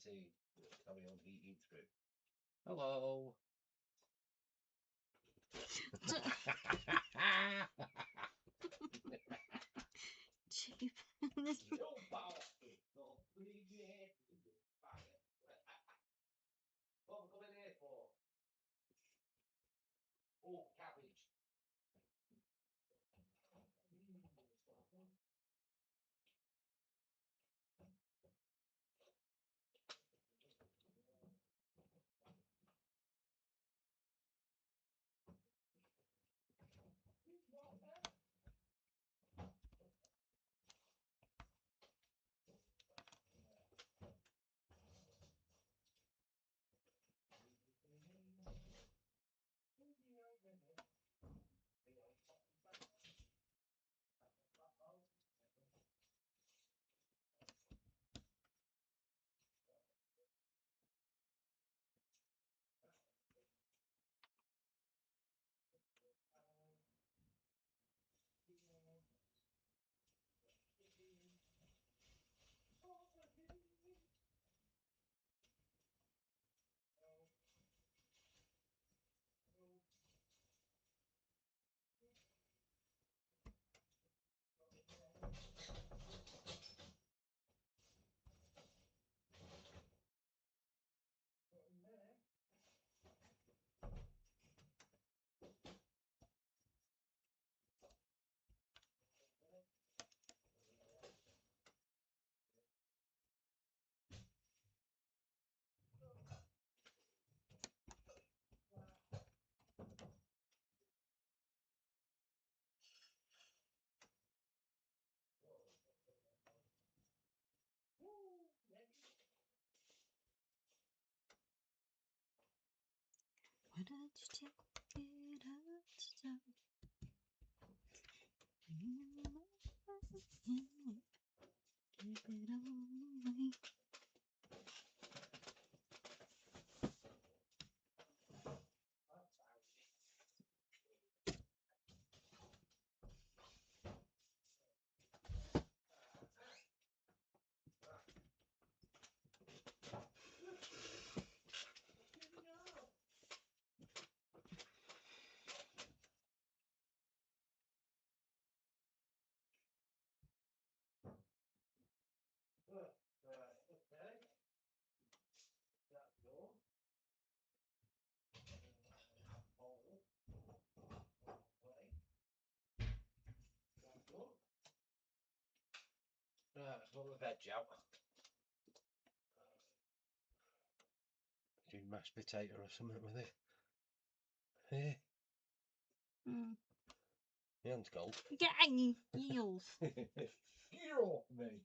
see. Carry on eating through. Hello. Cheap. What am I coming here for? Oh, cabbage. Why don't you take it out? Give it away. Right, what the veg out? Do mashed potato or something with it. Eh? My hand's cold. Get any heels. Get off me!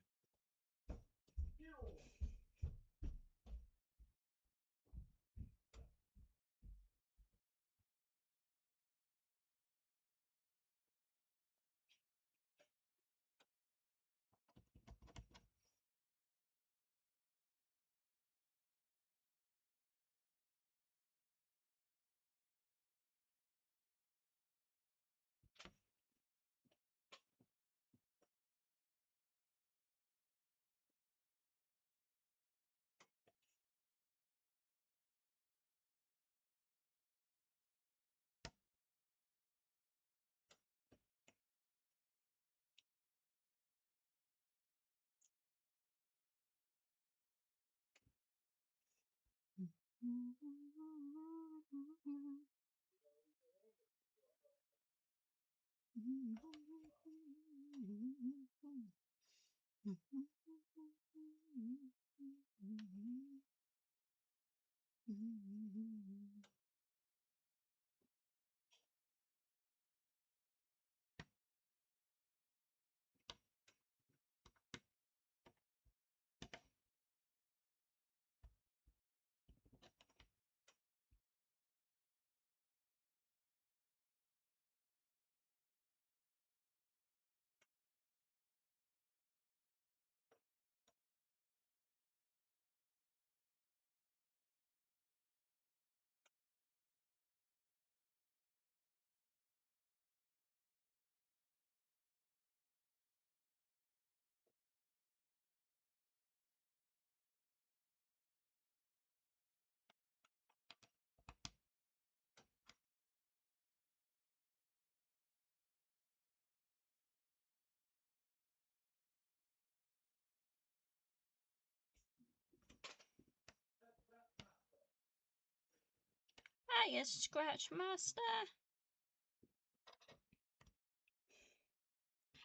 Hiya, Scratch Master.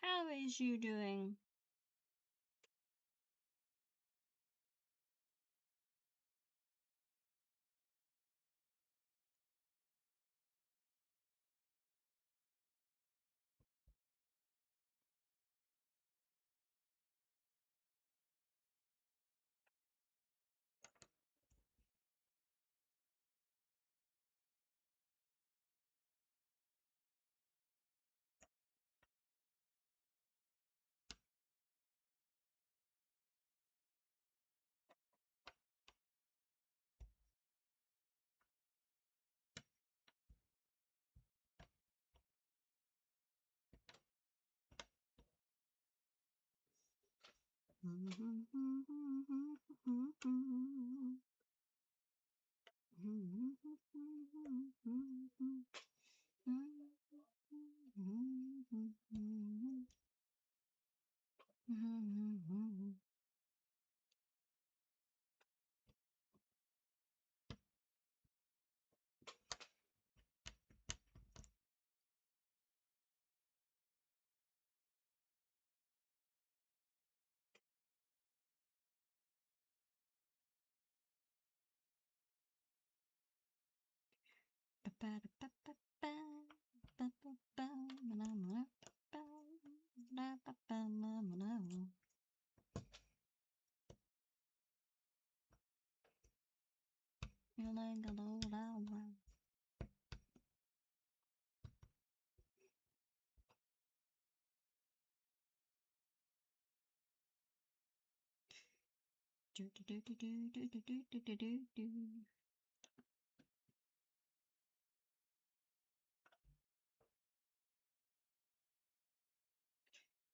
How is you doing?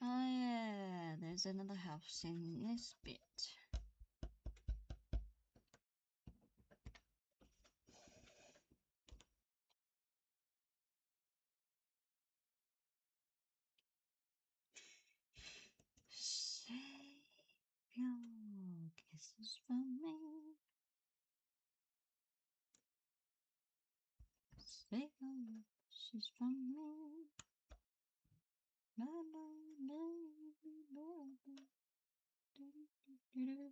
Oh yeah, there's another house in this bit. Save your kisses from me. Save your kisses from me. La la la la la. Do do do do.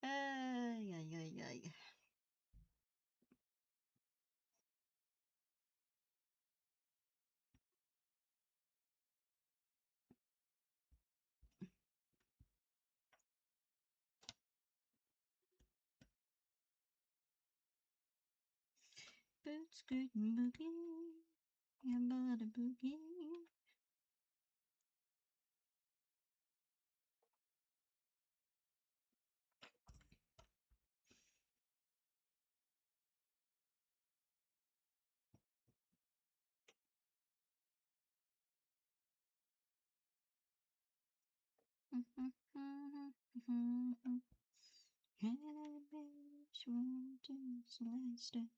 Ay, ay, ay, ay. Boots good boogie, and body boogie. And I wish one to slice that.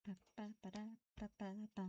Ba ba ba da ba ba ba.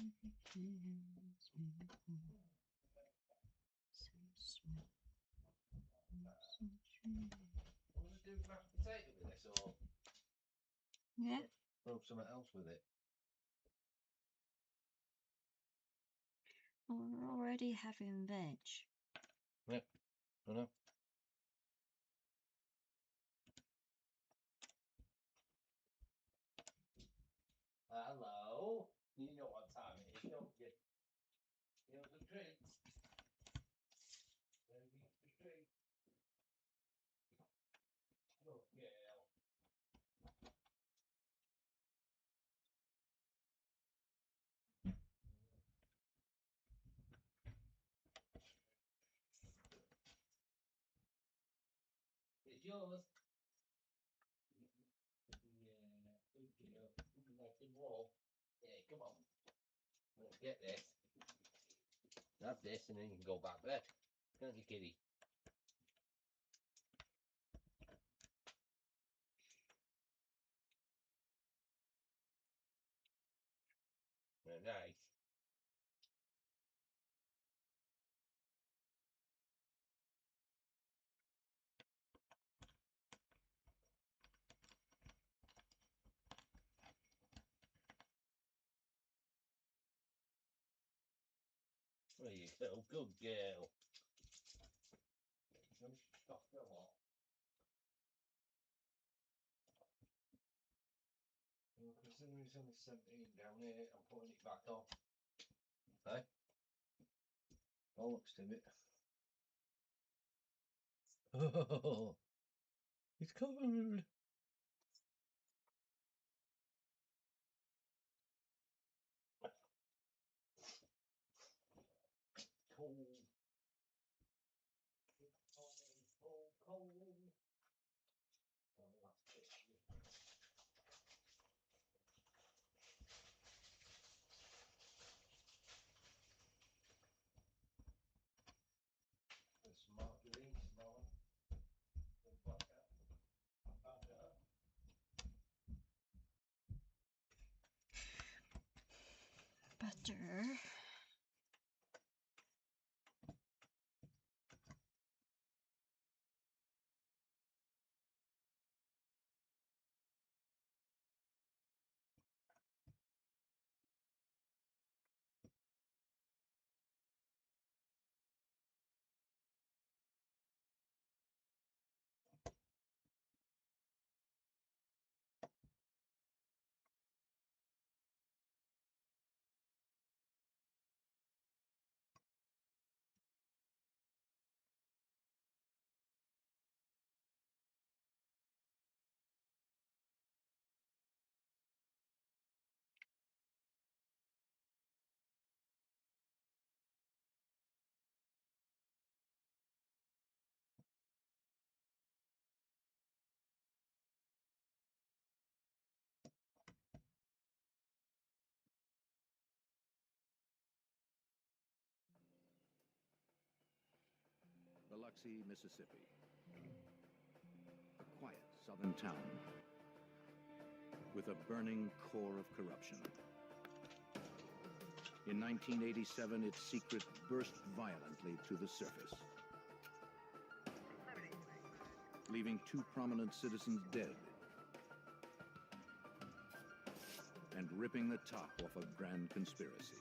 What do we do mashed potato with this, or Yeah. throw something else with it? We're already having veg. I know. Hello. You know what time it is, don't you? Here's the treat. There's the treat. Good girl. It's yours. Yeah, good girl. Nice and warm. Yeah, come on. Let's get this. Have this and then you can go back there. Can't you, kitty? Very nice. There you go, good girl. Stop the lot. Considering it's only 17 down here, I'm putting it back on. Hey? Oh, looks to it. Oh, it's covered. Cold. Cold. Oh, that's it. There's some margarine, some olive, some butter, butter. Butter. Biloxi, Mississippi. A quiet southern town with a burning core of corruption. In 1987, its secret burst violently to the surface, leaving 2 prominent citizens dead and ripping the top off a grand conspiracy.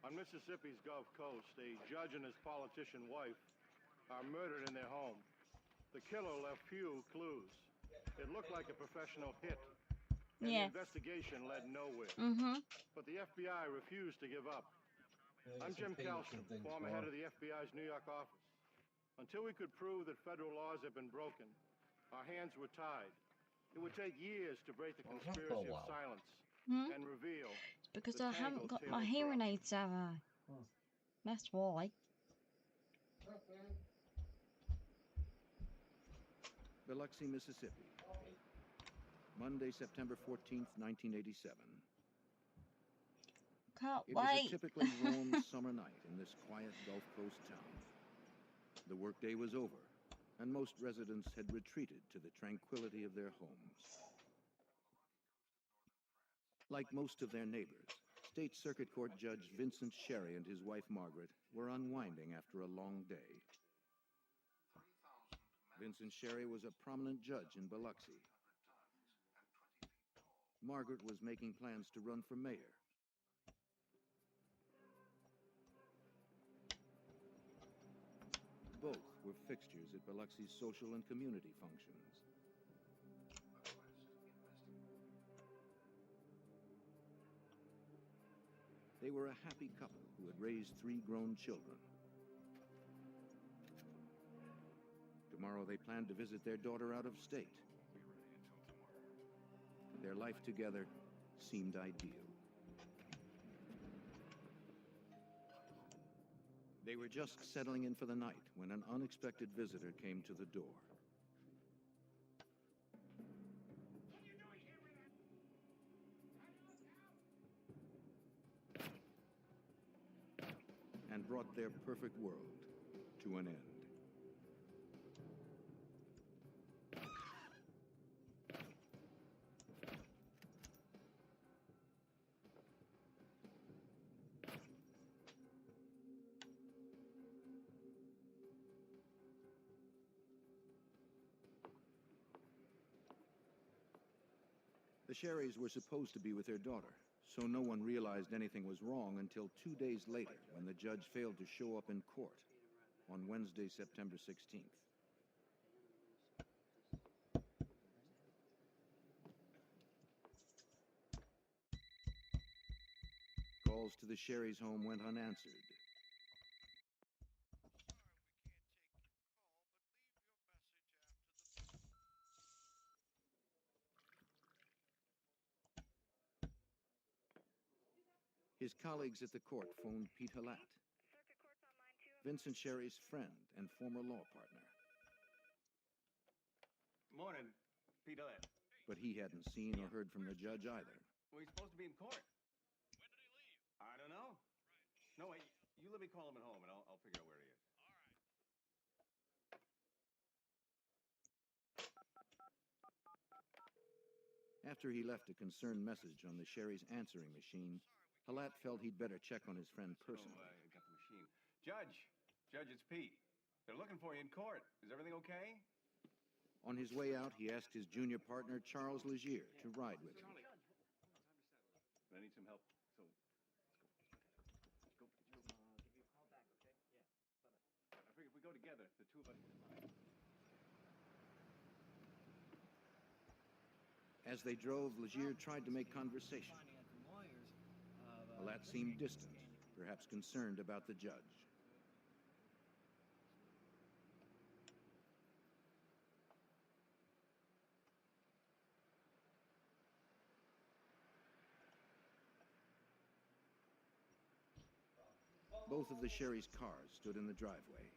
On Mississippi's Gulf Coast, a judge and his politician wife are murdered in their home. The killer left few clues. It looked like a professional hit, and the investigation led nowhere. But the FBI refused to give up. I'm Jim Kallstrom, former head of the FBI's New York office. Until we could prove that federal laws had been broken, our hands were tied. It would take years to break the conspiracy of silence Hmm? and reveal It's because the I haven't tangled got tale my of hearing corruption. aids, have I? Hmm. That's why. Biloxi, Mississippi. Monday, September 14th, 1987. Can't It was a wait. typically warm summer night in this quiet Gulf Coast town. The workday was over, and most residents had retreated to the tranquility of their homes. Like most of their neighbors, State Circuit Court Judge Vincent Sherry and his wife Margaret were unwinding after a long day. Vincent Sherry was a prominent judge in Biloxi. Margaret was making plans to run for mayor. Both were fixtures at Biloxi's social and community functions. They were a happy couple who had raised 3 grown children. Tomorrow they planned to visit their daughter out of state. Their life together seemed ideal. They were just settling in for the night when an unexpected visitor came to the door. And brought their perfect world to an end. The Sherrys were supposed to be with their daughter, so no one realized anything was wrong until 2 days later when the judge failed to show up in court on Wednesday, September 16th. Calls to the Sherrys' home went unanswered. His colleagues at the court phoned Pete Halat, Vincent Sherry's friend and former law partner. Morning, Pete Halat. But he hadn't seen or heard from the judge either. Well, he's supposed to be in court. When did he leave? I don't know. Right. No, wait. You let me call him at home, and I'll figure out where he is. After he left a concerned message on the Sherry's answering machine, Halat felt he'd better check on his friend personally. I got the machine. Judge, it's Pete. They're looking for you in court. Is everything okay? On his way out, he asked his junior partner, Charles Legier, to ride with him. I need some help. So, let's go. Give you a call back, okay? Yeah. I figure if we go together, the two of us can find. As they drove, Legier tried to make conversation. Halat seemed distant, perhaps concerned about the judge. Both of the Sherry's cars stood in the driveway.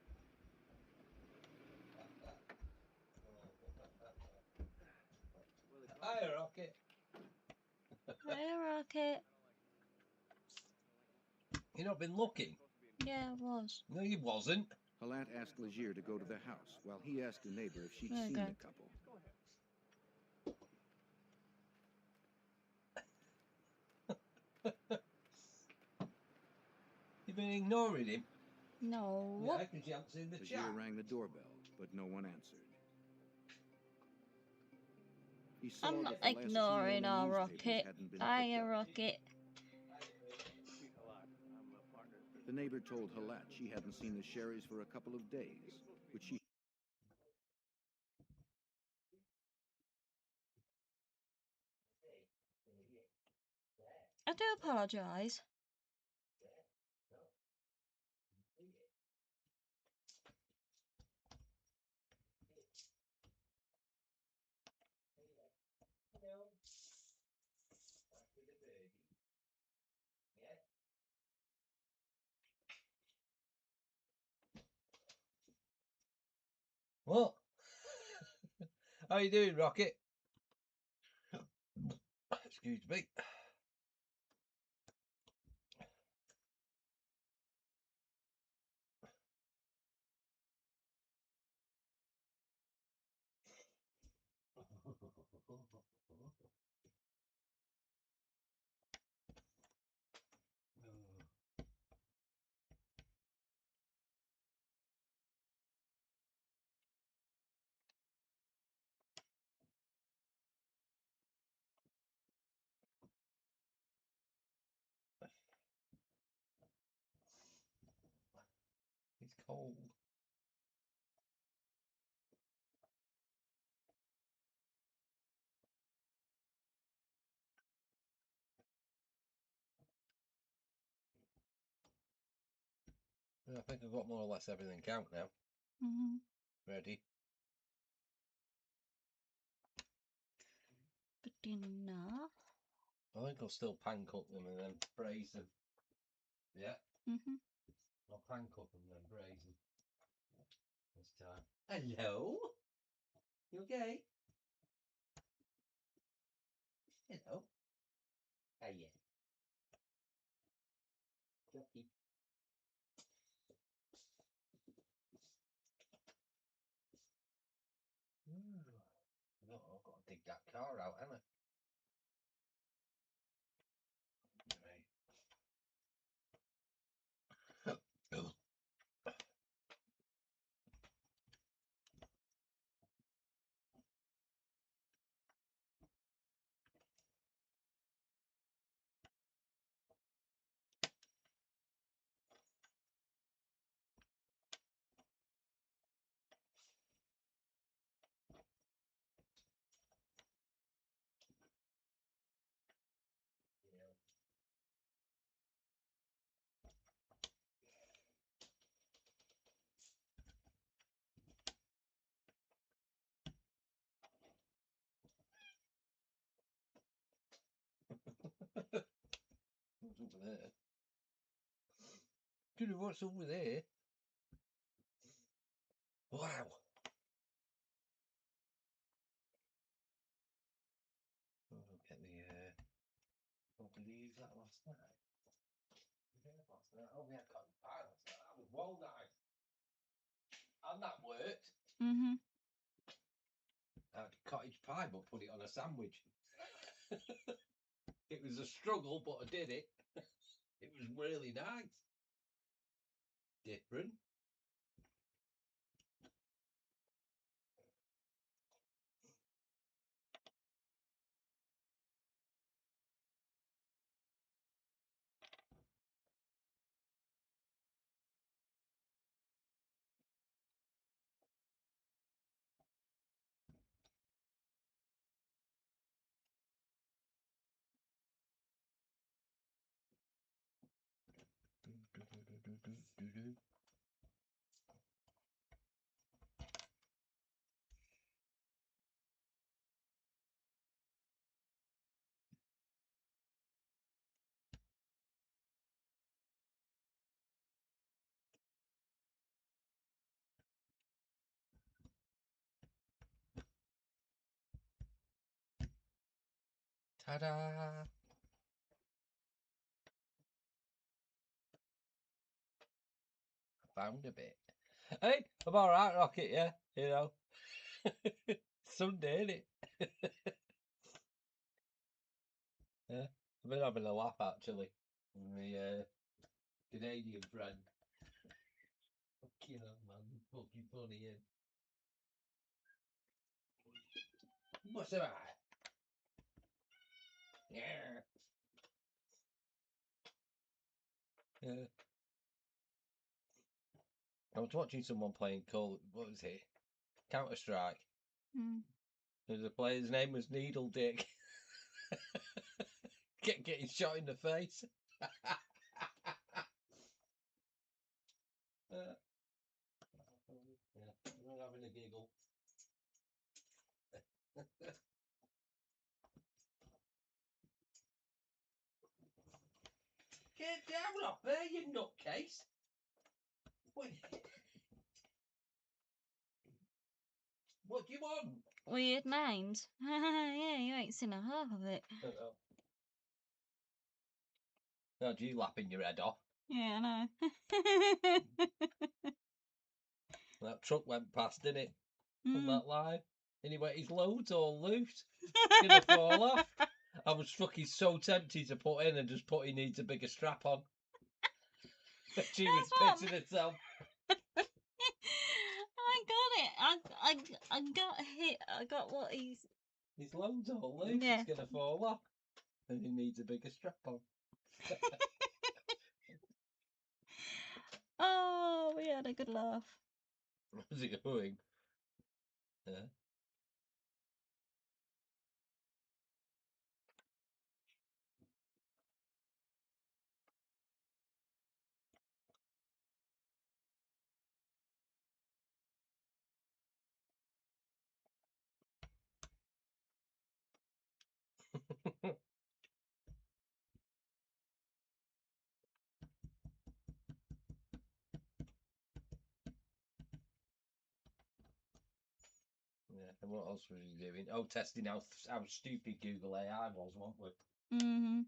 Hi, Rocket. Hey, Rocket. You not been looking? Yeah, I was. No, you wasn't. Halat asked Legier to go to the house, while he asked a neighbor if she'd There you seen go. the couple. You've been ignoring him. No. Yeah, because you haven't seen the chat. Legier rang the doorbell, but no one answered. He saw I'm that not the last two ignoring morning our newspapers Rocket. hadn't been Hiya, picked up. Rocket. Pete Halat. I'm a partner. The neighbor told Halat she hadn't seen the Sherrys for a couple of days, which she I do apologise. What? How you doing, Rocket? Excuse me. It's cold. I think I've got more or less everything out now. Mm-hmm. Ready? Good enough. I think I'll still pan cook them and then braise them. Yeah, Mm-hmm. I'll pan cook them and then braise them this time. Hello? You okay? Hello? Oh yeah. Jockey. No, I've got to dig that car out, haven't I? Right. What's over there? Do you know what's over there? Wow. Oh, I'll get the what believe that last night. Last night. Oh, we had cotton pie last night. That was well nice. And that worked. Mm-hmm. I had cottage pie, but put it on a sandwich. It was a struggle, but I did it. It was really nice. Different. Ta-da! I found a bit. Hey, I'm all right, Rocket. Yeah, you know. Sunday, ain't it? Yeah, I've been having a laugh actually. With my Canadian friend. Fucking hell, man, fucking funny, yeah. What's the matter? Yeah. Yeah. I was watching someone playing Call. What was it? Counter Strike. Mm. There's a player's name was Needle Dick. Getting shot in the face. Yeah, I'm having a giggle. Get down off there, you nutcase. Wait. What do you want? Weird mind. Yeah, you ain't seen a half of it. No, do you lapping your head off? Yeah, I know. That truck went past, didn't it? On Mm. that line. Anyway, his load's all loose. Gonna fall off. I was fucking so tempted to put in and just put he needs a bigger strap on. She was Strap on? pissing herself. I got it. I got hit. I got what he's. His load's all loose. Yeah. It's gonna fall off. And he needs a bigger strap on. Oh, we had a good laugh. Was it going? Yeah. Yeah, and what else was he doing? Oh, testing how stupid Google AI was, weren't we? Mm-hmm.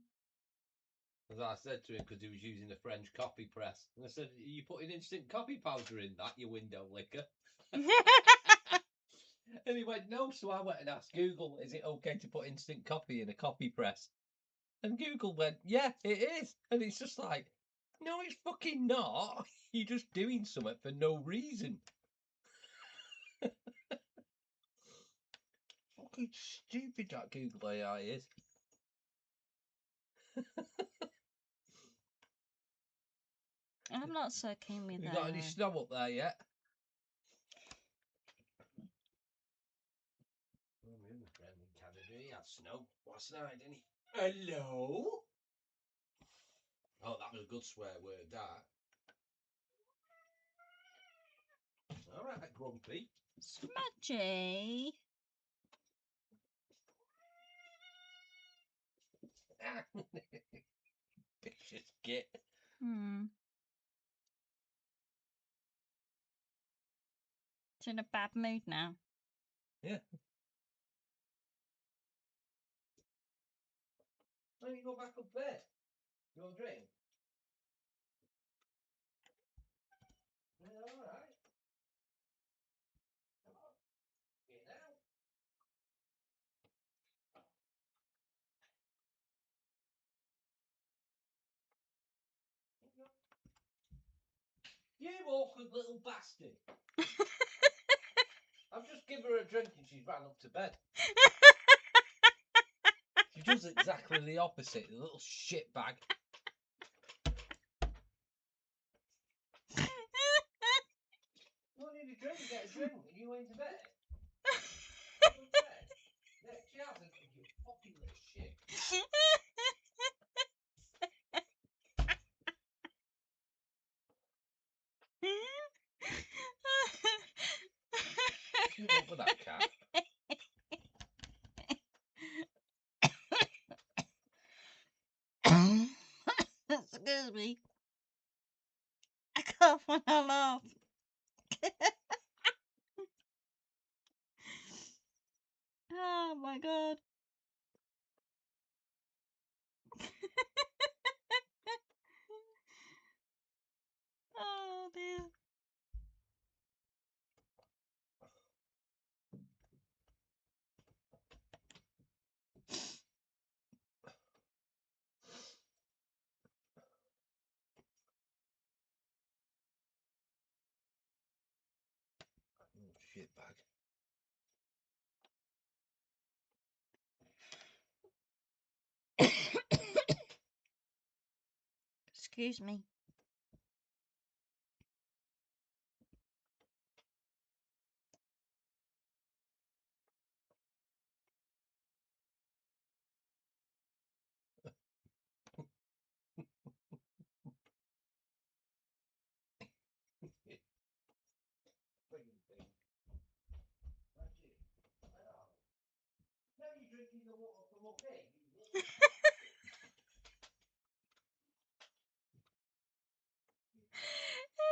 As I said to him, because he was using a French copy press. And I said, are you putting instant copy powder in that, you window licker? And he went, no. So I went and asked Google, is it okay to put instant copy in a copy press? And Google went, yeah, it is. And it's just like, no, it's fucking not. You're just doing something for no reason. Fucking stupid that Google AI is. I'm not so keen with You that. got any snow up there yet? Oh, my friend in Canada, he had snow last night, didn't he? Hello? Oh, that was a good swear word, that. All right, Grumpy. Smudgy. Vicious git. Hmm. It's in a bad mood now. Yeah. Why don't you go back up bed? You want a drink? Yeah, all right. Come on. Get down. You awkward little bastard. I've just given her a drink and she's ran up to bed. She does exactly the opposite, the little shitbag. You want need a drink? Get a drink. Are you going to bed? Go to bed. Yeah, she hasn't. You fucking little shit. Give up with that cat. Excuse me. I cough when I laugh. Oh my god. Oh dear. Shitbag. Excuse me. Now you're drinking the water from up here.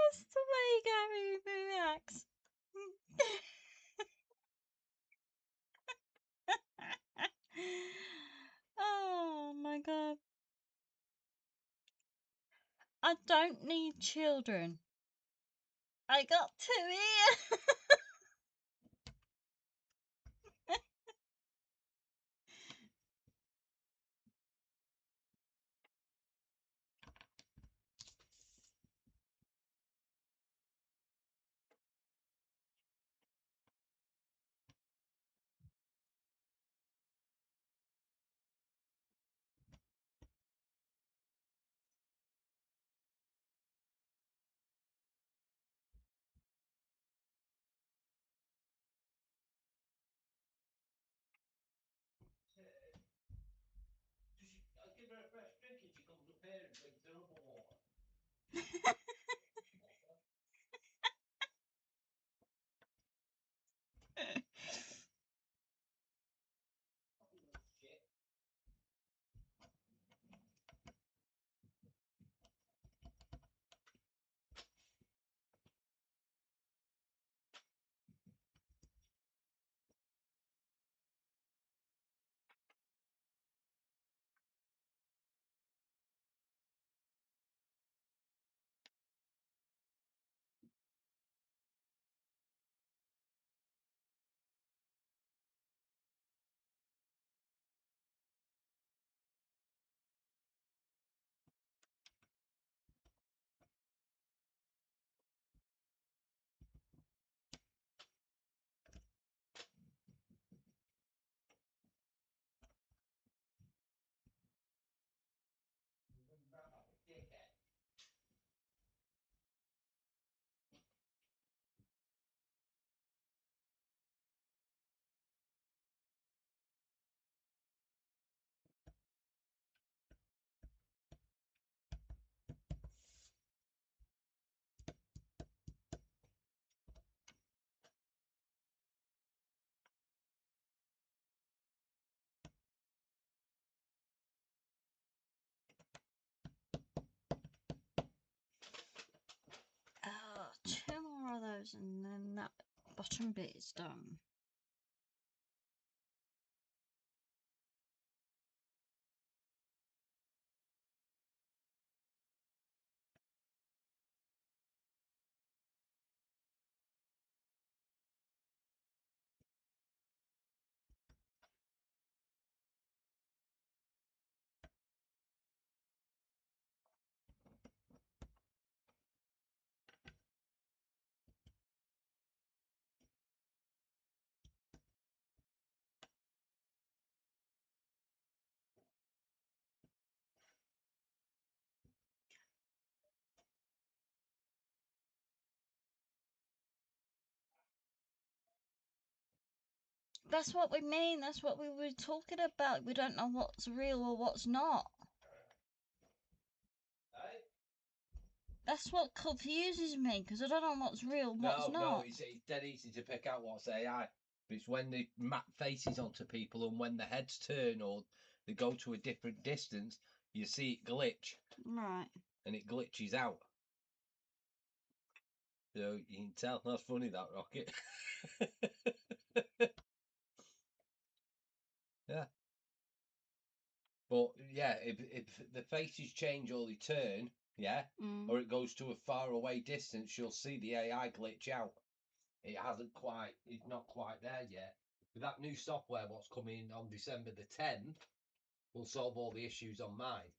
It's the way Gary reacts. I don't need children. I got two here. I'll give her a fresh drink and she comes up here and drinks her other water. Shit. Dickhead. Two more of those and then that bottom bit is done. That's what we mean. That's what we were talking about. We don't know what's real or what's not. Hey? That's what confuses me because I don't know what's real and what's No, not. it's dead easy to pick out what's AI. It's when they map faces onto people and when the heads turn or they go to a different distance, you see it glitch Right. and it glitches out. So you can tell. That's funny, that Rocket. Yeah. But yeah, if the faces change or they turn, yeah, or it goes to a far away distance, you'll see the AI glitch out. It's not quite there yet. With that new software, what's coming on December the 10th, will solve all the issues on mine.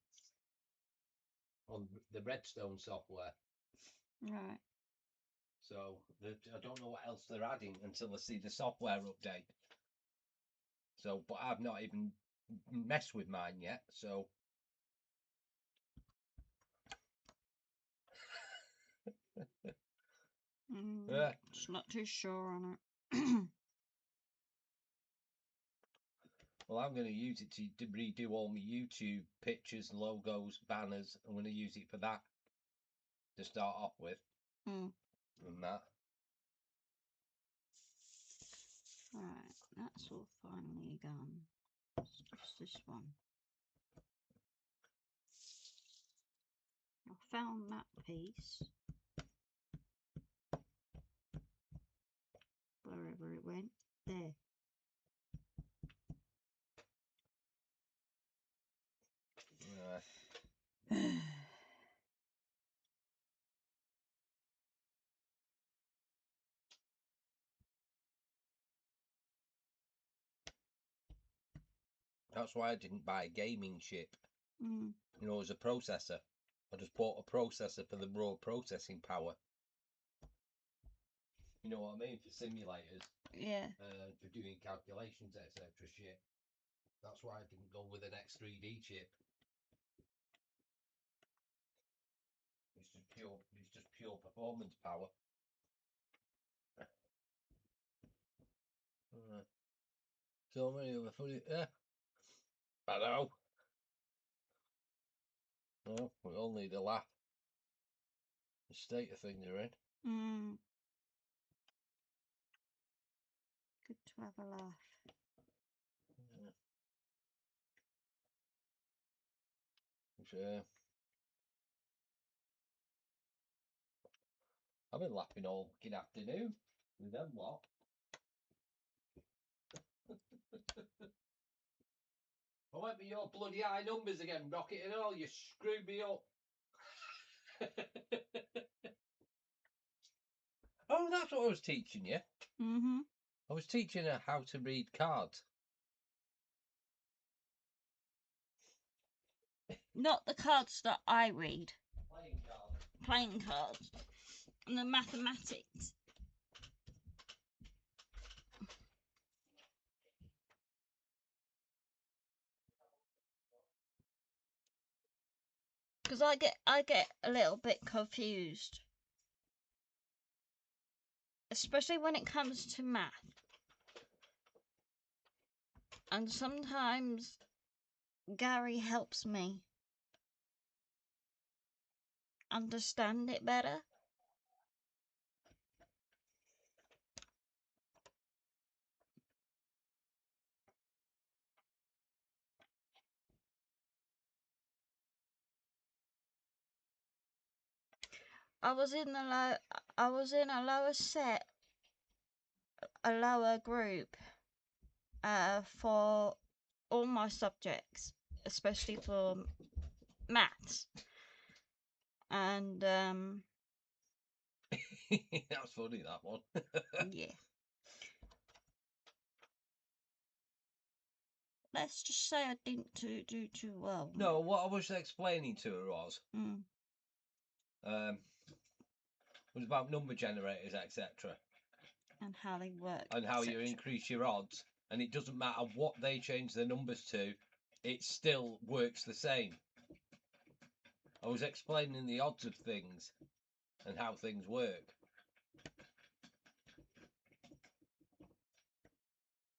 On the Redstone software. Right. So I don't know what else they're adding until I see the software update. So, but I've not even messed with mine yet. So. Yeah. Just not too sure on it. Well, I'm going to use it to redo all my YouTube pictures, logos, banners. I'm going to use it for that to start off with. And that. Right, that's all finally gone. It's just this one. I found that piece. Wherever it went. There. That's why I didn't buy a gaming chip, Mm. you know, as a processor. I just bought a processor for the raw processing power. You know what I mean? For simulators, Yeah. for doing calculations, etc. Shit. That's why I didn't go with an X3D chip. It's just pure performance power. So many other funny. Yeah. I know. Well, we all need a laugh. The state of things are in. Mm. Good to have a laugh. Yeah. Which, I've been laughing all fucking afternoon with them lot. I went with your bloody high numbers again, Rocket, and all. You screwed me up. Oh, that's what I was teaching you. Mm-hmm. I was teaching her how to read cards. Not the cards that I read. Playing cards. Playing cards. And the mathematics. Because I get a little bit confused. Especially when it comes to math. And sometimes Gary helps me understand it better. I was in a lower group for all my subjects, especially for maths. And That's funny, that one. yeah. Let's just say I didn't do too well. No, what I was explaining to her was, was about number generators, etc. And how they work. And how you etc. increase your odds. And it doesn't matter what they change the numbers to, it still works the same. I was explaining the odds of things and how things work.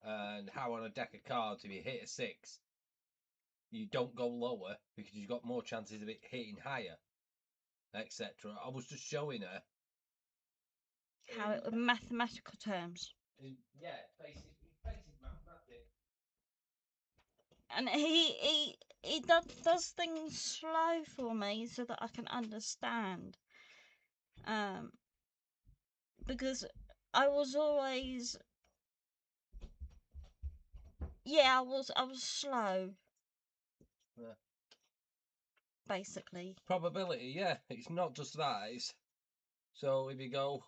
And how on a deck of cards, if you hit a 6, you don't go lower because you've got more chances of it hitting higher, etc. I was just showing her How it in mathematical terms. Yeah, basic mathematics. And he does things slow for me so that I can understand. Because I was always I was slow. Yeah. Basically. Probability, yeah. It's not just that. It's so if you go.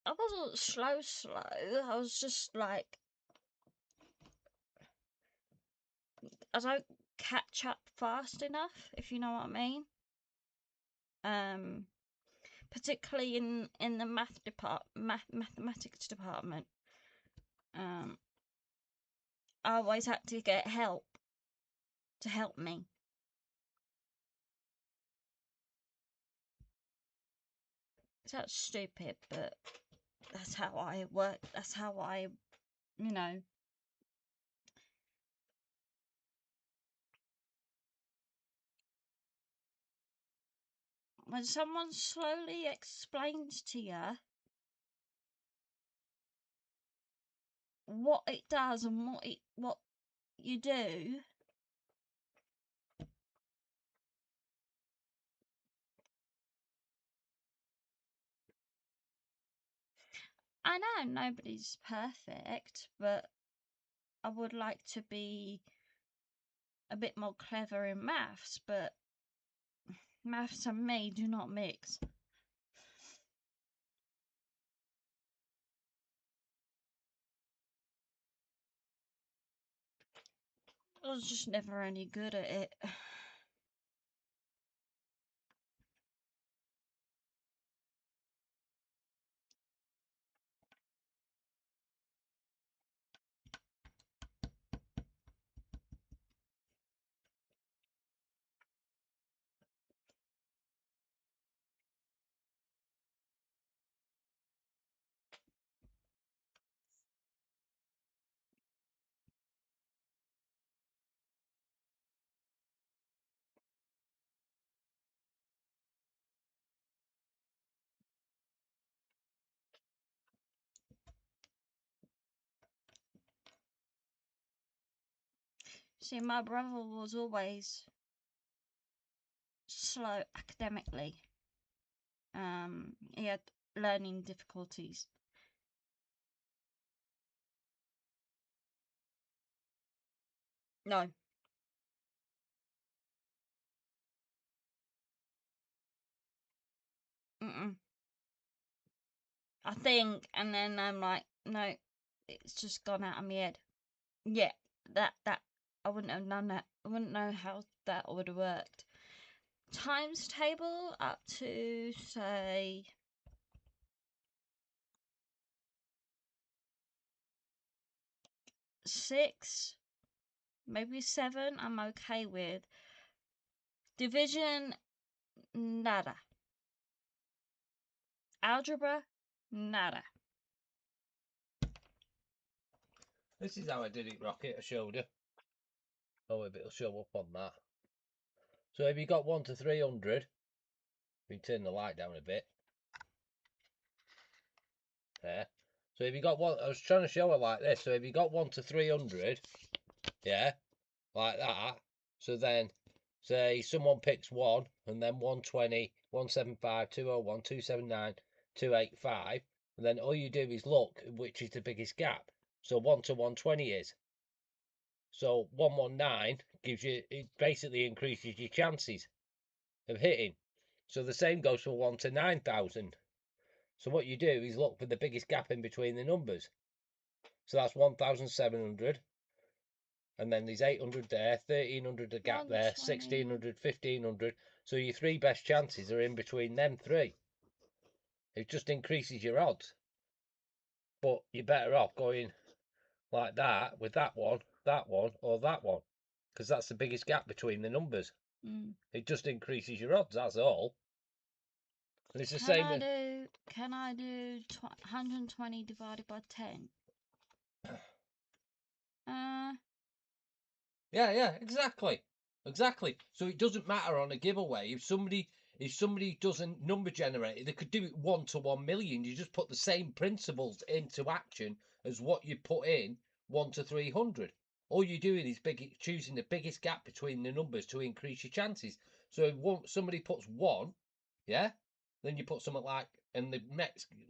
I wasn't slow. I was just like, I don't catch up fast enough, if you know what I mean. Particularly in the mathematics department. I always had to get help to help me. Sounds stupid, but that's how I work. That's how I, you know. When someone slowly explains to you what it does and what you do, I know nobody's perfect, but I would like to be a bit more clever in maths, but maths and me do not mix. I was just never any good at it. See, my brother was always slow academically. He had learning difficulties. No. I think, and then I'm like, no, it's just gone out of my head. Yeah, that I wouldn't have done that. I wouldn't know how that would have worked. Times table up to say 6, maybe 7. I'm okay with. Division, nada. Algebra, nada. This is how I did it, Rocket. I showed you. Oh, if it'll show up on that. So if you got 1 to 300, we turn the light down a bit. There. So if you got one, I was trying to show it like this. So if you got 1 to 300, yeah, like that. So then, say someone picks 1, and then 120, 175, 201, 279, 285, and then all you do is look which is the biggest gap. So 1 to 120 is. So 119 gives you, it basically increases your chances of hitting. So the same goes for 1 to 9,000. So what you do is look for the biggest gap in between the numbers. So that's 1,700. And then there's 800 there, 1,300 a gap there, 1,600, 1,500. So your 3 best chances are in between them 3. It just increases your odds. But you're better off going like that with that one, or that one. Because that's the biggest gap between the numbers. It just increases your odds, that's all. And it's the same. Can I do 120 divided by 10? Yeah, exactly. So it doesn't matter on a giveaway if somebody doesn't number generate it, they could do it 1 to 1 million. You just put the same principles into action as what you put in 1 to 300. All you're doing is choosing the biggest gap between the numbers to increase your chances. So if somebody puts 1, yeah, then you put something like, and the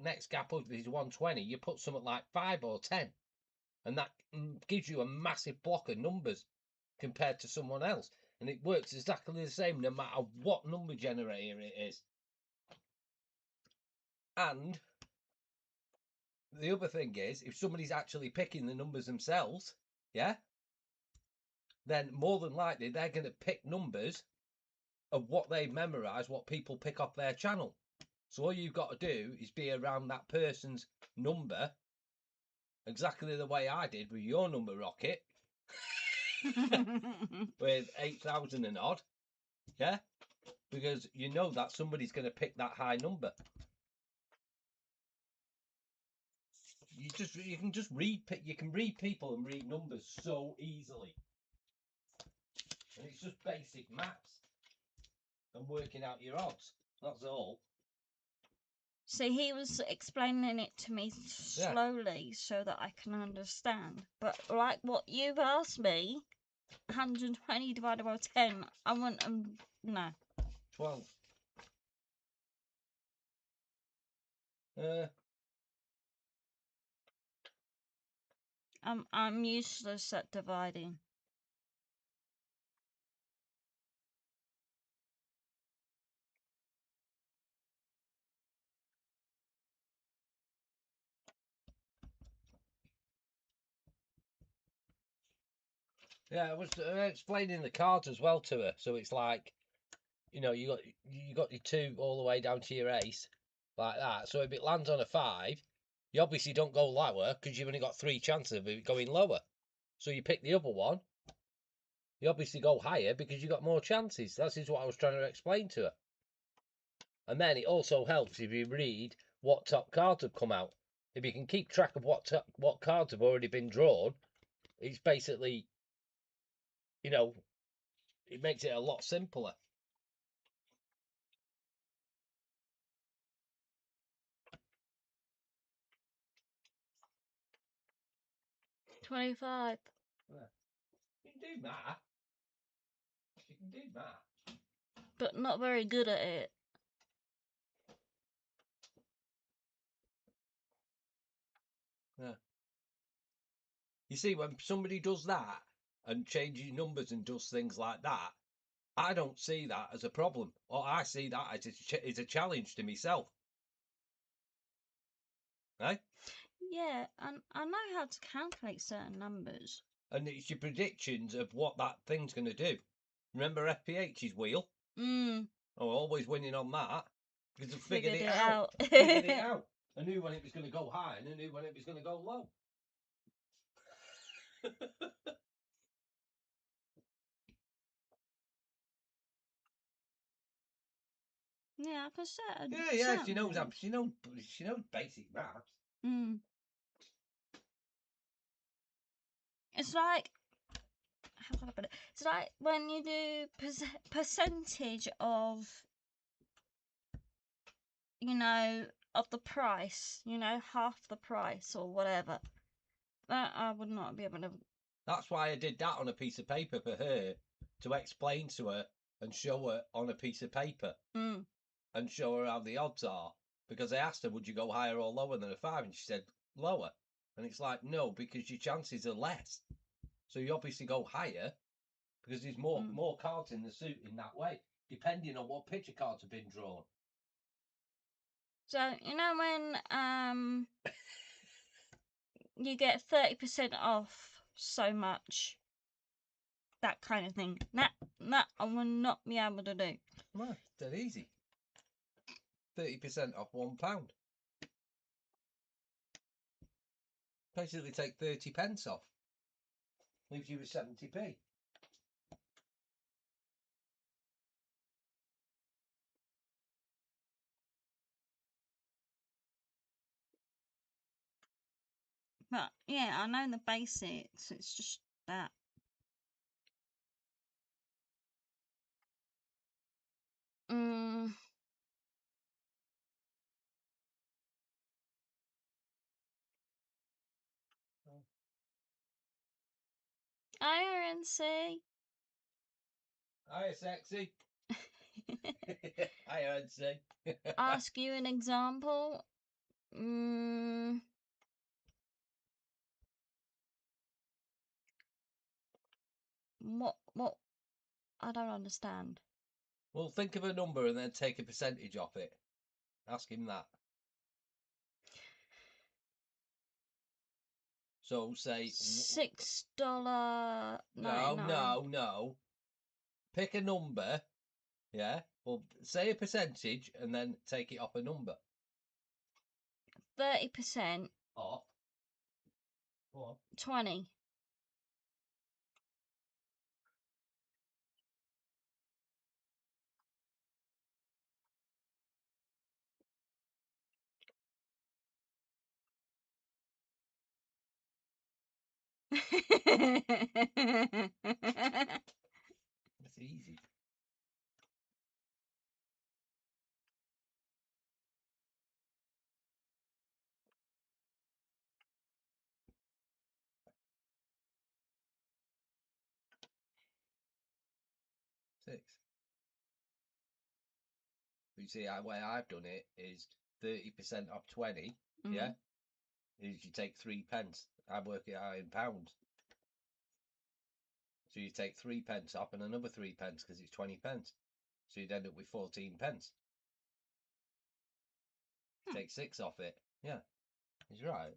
next gap up is 120, you put something like 5 or 10. And that gives you a massive block of numbers compared to someone else. And it works exactly the same no matter what number generator it is. And the other thing is, if somebody's actually picking the numbers themselves, yeah, then more than likely they're going to pick numbers of what they've memorized, what people pick off their channel. So all you've got to do is be around that person's number exactly the way I did with your number, Rocket. With 8,000 and odd, yeah, because you know that somebody's going to pick that high number. You can just read people and read numbers so easily, and it's just basic maths and working out your odds. That's all. See, he was explaining it to me slowly so that I can understand. But like what you've asked me, 120 divided by 10, I want no. 12. I'm useless at dividing. Yeah, I was explaining the cards as well to her. So it's like, you know, you got your 2 all the way down to your ace, like that. So if it lands on a 5, you obviously don't go lower because you've only got 3 chances of it going lower. So you pick the other one. You obviously go higher because you got more chances. That is what I was trying to explain to her. And then it also helps if you read what top cards have come out. If you can keep track of what cards have already been drawn, it's basically, you know, it makes it a lot simpler. $25. You can do that. You can do that. But not very good at it. Yeah. You see, when somebody does that and changes numbers and does things like that, I don't see that as a problem. Or I see that as a challenge to myself. Right? Yeah, and I know how to calculate certain numbers. And it's your predictions of what that thing's going to do. Remember FPH's wheel? Mm. I'm always winning on that because I Figured figured it it out. out. Figured it out. I knew when it was going to go high and I knew when it was going to go low. Yeah, I can set a Yeah, certain things. she knows basic maths. Mm. It's like, how can I put it? It's like when you do percentage of, you know, of the price, you know, half the price or whatever. That I would not be able to. That's why I did that on a piece of paper for her to explain to her and show her on a piece of paper Mm. and show her how the odds are. Because I asked her, would you go higher or lower than a 5? And she said, lower. And it's like, no, because your chances are less. So you obviously go higher because there's more cards in the suit in that way, depending on what picture cards have been drawn. So you know when you get 30% off so much, that kind of thing. That I will not be able to do. Well, dead easy. 30% off £1. Basically take 30 pence off. Leaves you with 70p. But yeah, I know the basics. It's just that. Mm. IRNC. Hiya, sexy. Hiya, I'd Ask you an example. What? I don't understand. Well, think of a number and then take a percentage off it. Ask him that. So say $6. No. Pick a number. Yeah. Well, say a percentage and then take it off a number. 30%. Off. Go on. 20. It's easy. Six. You see, the way I've done it is 30% off 20. Yeah. Is you take 3 pence. I work it out in pounds. So you take 3 pence off and another 3 pence because it's 20 pence. So you'd end up with 14 pence. Take 6 off it. Yeah. He's right.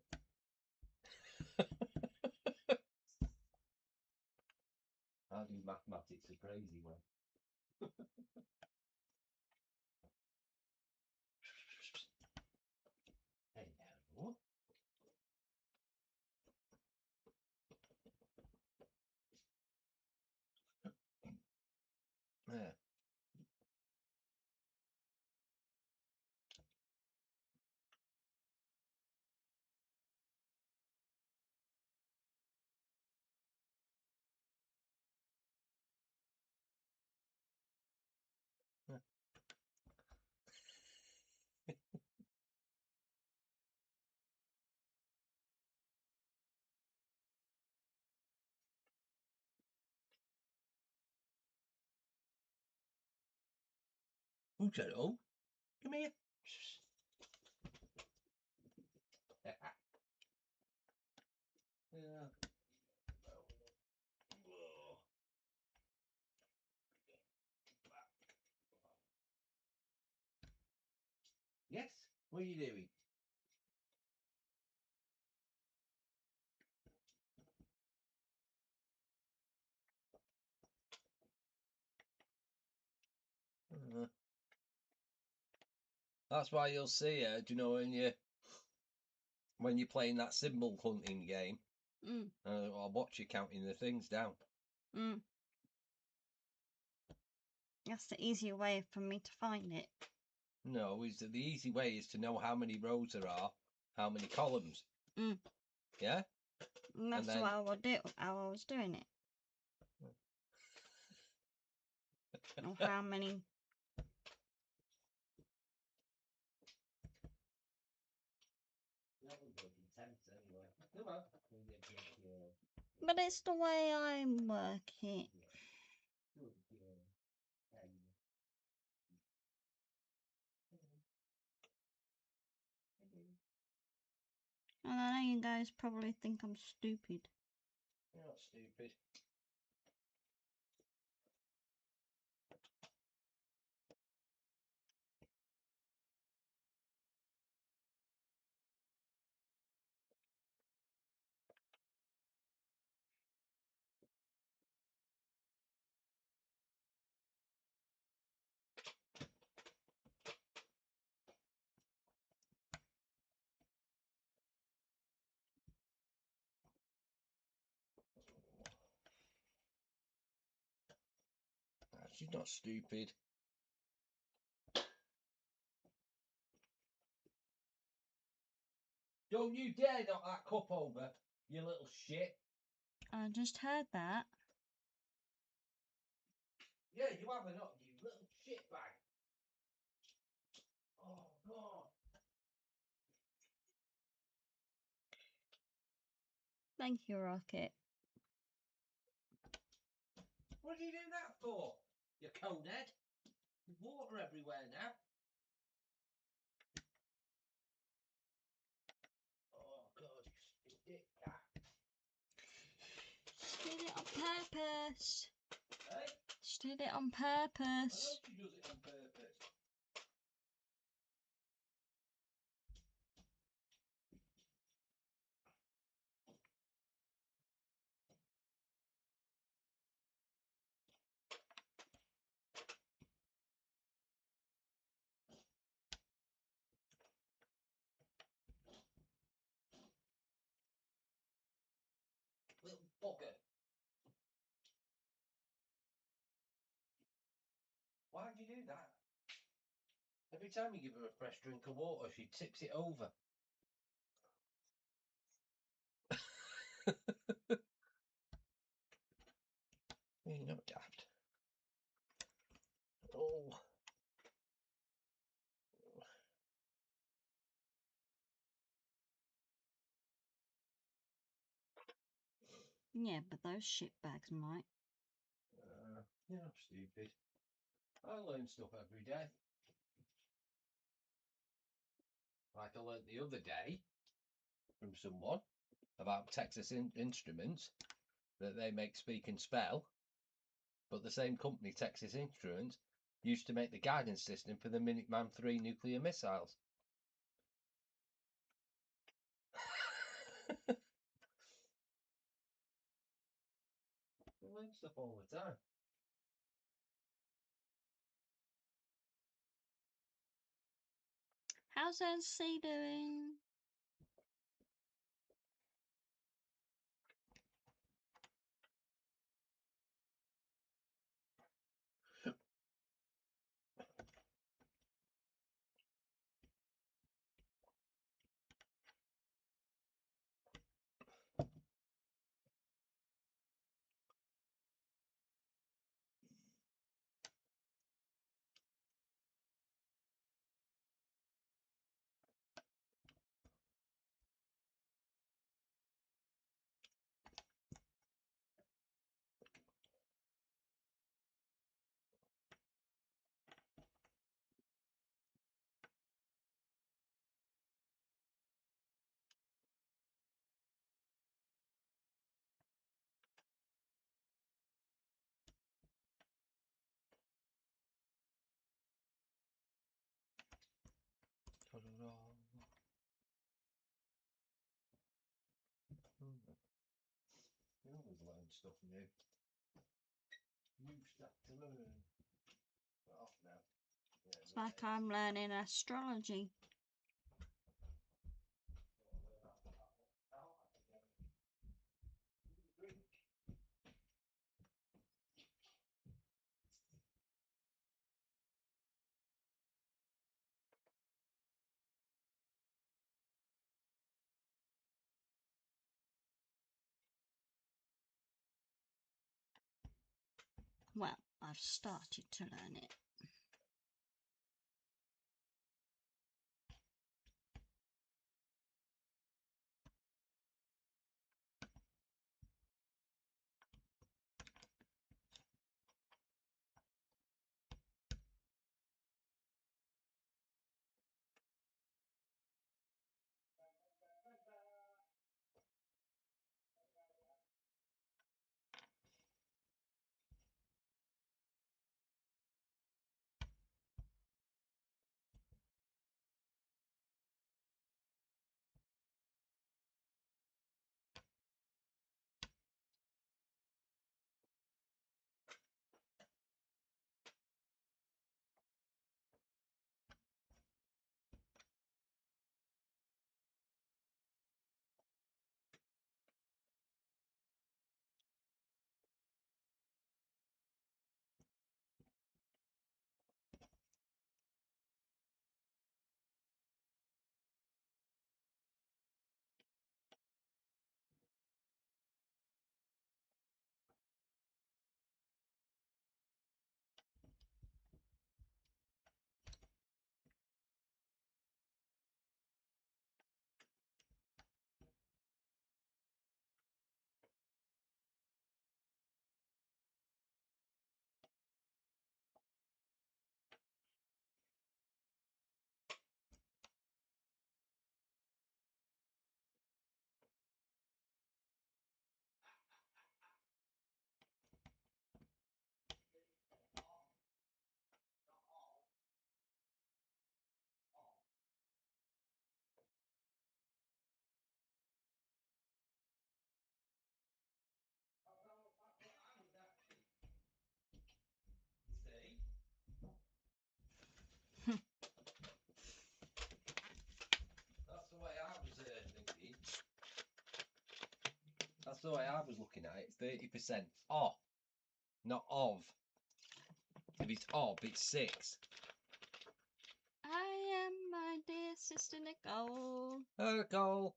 I do mathematics a crazy way. Hello. There. Who's that? Oh, come here. Yeah. Whoa. Yes. What are you doing? That's why you'll see her. Do you know when you're playing that symbol hunting game? I'll watch you counting the things down. That's the easier way for me to find it. No, is that the easy way is to know how many rows there are, how many columns. Yeah. And that's then- what I would do. How I was doing it. Or how many. But it's the way I work it. And I know you guys probably think I'm stupid. You're not stupid. She's not stupid. Don't you dare knock that cup over, you little shit. I just heard that. Yeah, you haven't, you little shit bag. Oh, God. Thank you, Rocket. What do you do that for? You conehead. There's water everywhere now. Oh, God, you dick cat. She did it on purpose. Hey? She did it on I know purpose. she does it on purpose. Little bugger. Why'd you do that? Every time you give her a fresh drink of water, she tips it over. You're not daft. Oh. Yeah, but those shitbags might. You're not stupid. I learn stuff every day. Like I learnt the other day from someone about Texas Instruments, that they make Speak and Spell, but the same company, Texas Instruments, used to make the guidance system for the Minuteman III nuclear missiles. learn stuff all the time. How's NC doing? You always learn stuff new. New stuff to learn. But off now. Yeah, It's like I'm learning astrology. Well, I've started to learn it. That's the way I was thinking. That's the way I was looking at it. 30% off, not of. If it's of, it's 6. I am my dear sister Nicole. Goal.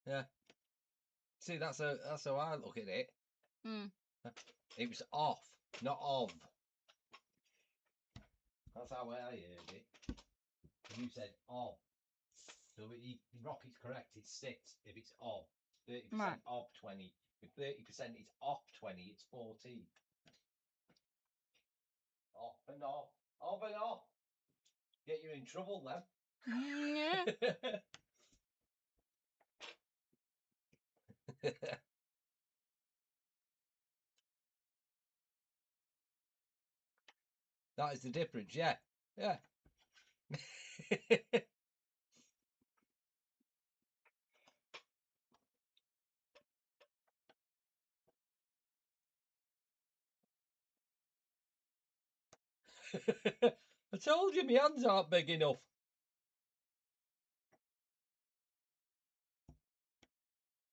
Yeah. See, that's how I look at it. Hmm. It was off, not of. That's how I heard it. You said of. So Rocky's correct, it's 6 if it's of. 30% Right. of 20. If 30% is off 20, it's 14. Off and off. Off and off. Get you in trouble then. Yeah. That is the difference, yeah. Yeah. I told you my hands aren't big enough.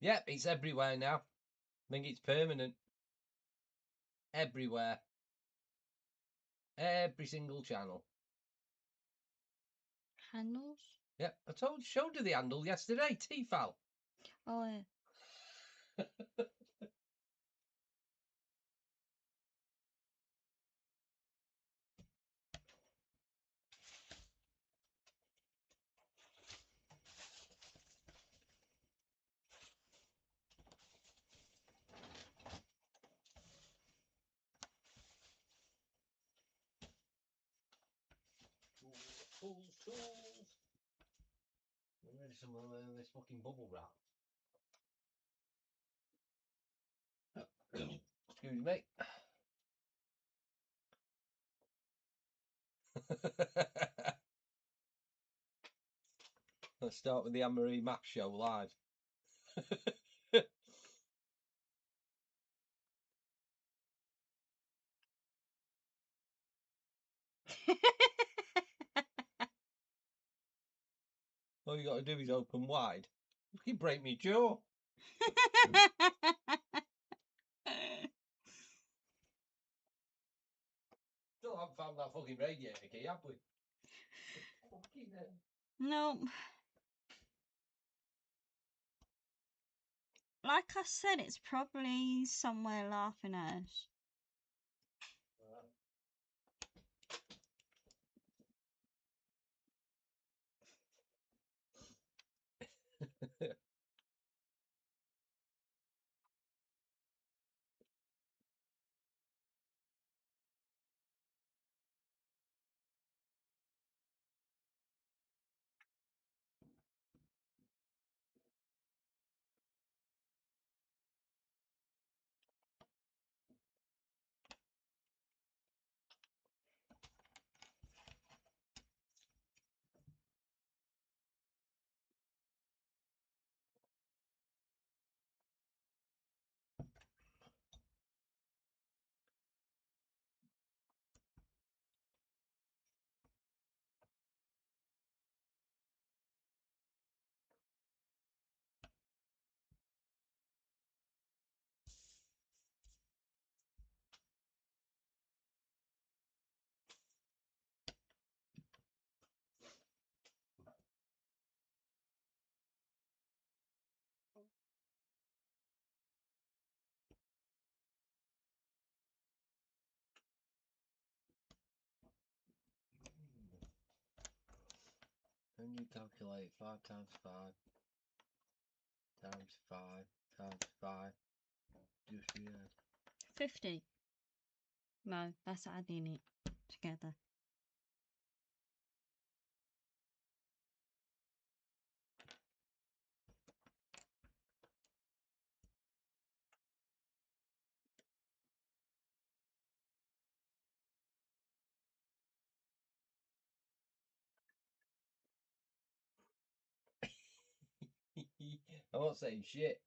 Yep, it's everywhere now. I think it's permanent. Everywhere. Every single channel. Handles? Yep, showed you the handle yesterday, Tefal. Oh, yeah. Tools. Where's some of this fucking bubble wrap? Excuse me. Let's start with the Anne-Marie Max show live. All you got to do is open wide. You break me jaw. Still haven't found that fucking radiator key, have we? Fucking hell. No. Like I said, it's probably somewhere laughing at us. Then you calculate 5 times 5 times 5 times 5. Just weird. 50. No, that's adding it together. I'm not saying shit.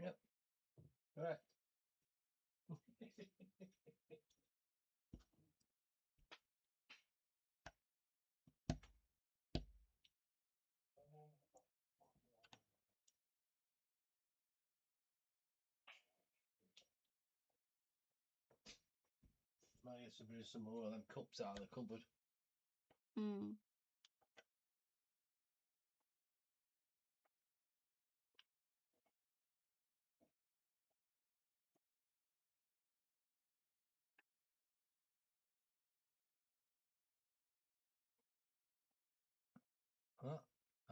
Yep. Right. Might get some more of them cups out of the cupboard. Mm.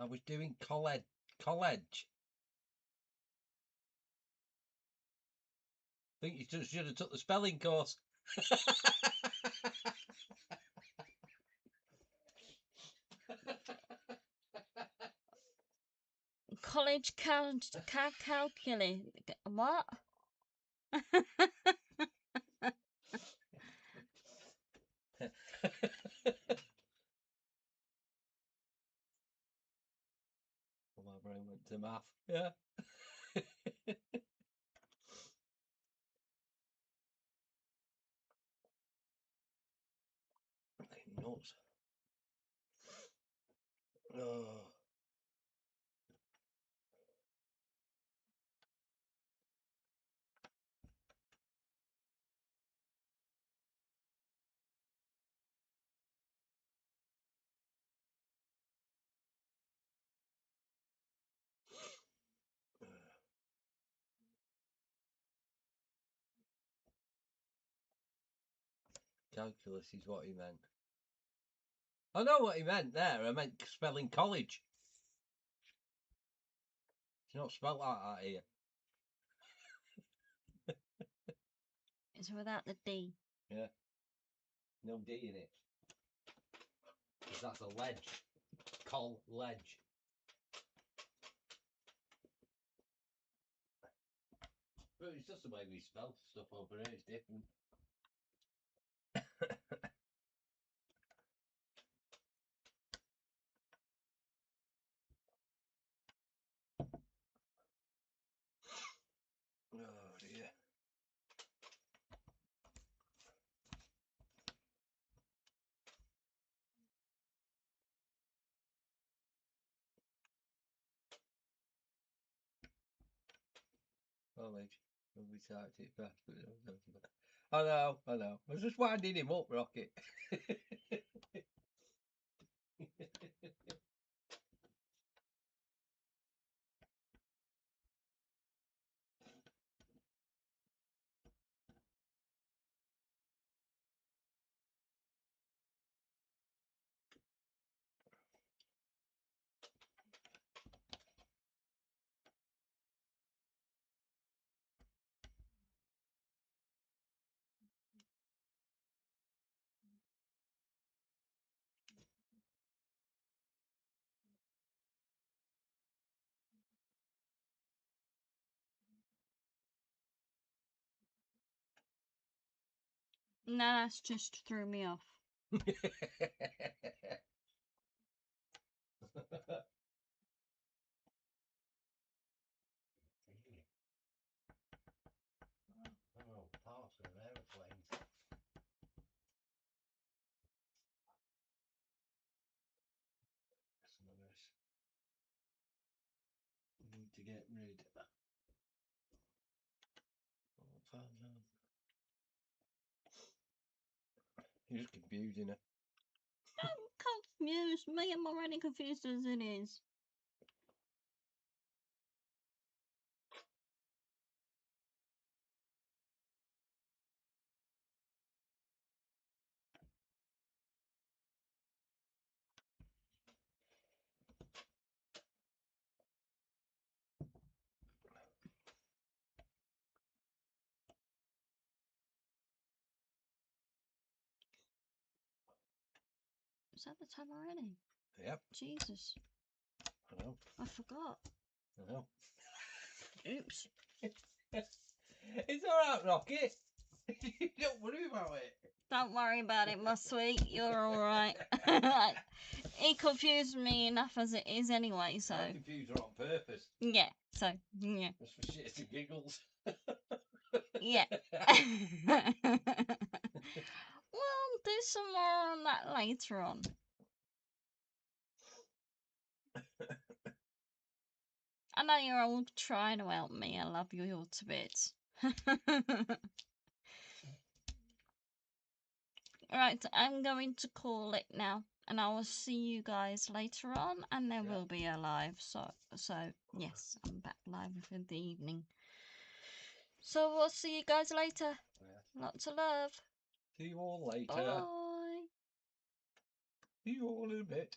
I was doing college. College. I think you just should have took the spelling course. College calculus. What? My brain went to math. Yeah. Fucking nuts. Oh. Calculus is what he meant. I know what he meant there. I meant spelling college. It's not spelled like that here. It's without the D. Yeah. No D in it. 'Cause that's a ledge. College. But it's just the way we spell stuff over here. It's different. Oh dear. College. We typed it back. I know. I was just winding him up, Rocket. No, that's just threw me off. Oh, parts of aeroplanes. Some of this. We need to get rid. You're just confusing her. I'm confused. Me, I'm already confused as it is. Is that the time already? Yep, Jesus, I know. I forgot. I know. Oops. It's alright, Rocket. Don't worry about it. Don't worry about it, my sweet. You're alright. He confused me enough as it is anyway, so. I confused her on purpose. Yeah, so, yeah. Just for shits and giggles. Yeah. We'll do some more on that later on. I know you're all trying to help me. I love you all to bits. Right, I'm going to call it now, and I will see you guys later on, and there will be a live. So yes, I'm back live for the evening. So we'll see you guys later. Yeah. Lots of love. See you all later. Bye. See you all in a bit.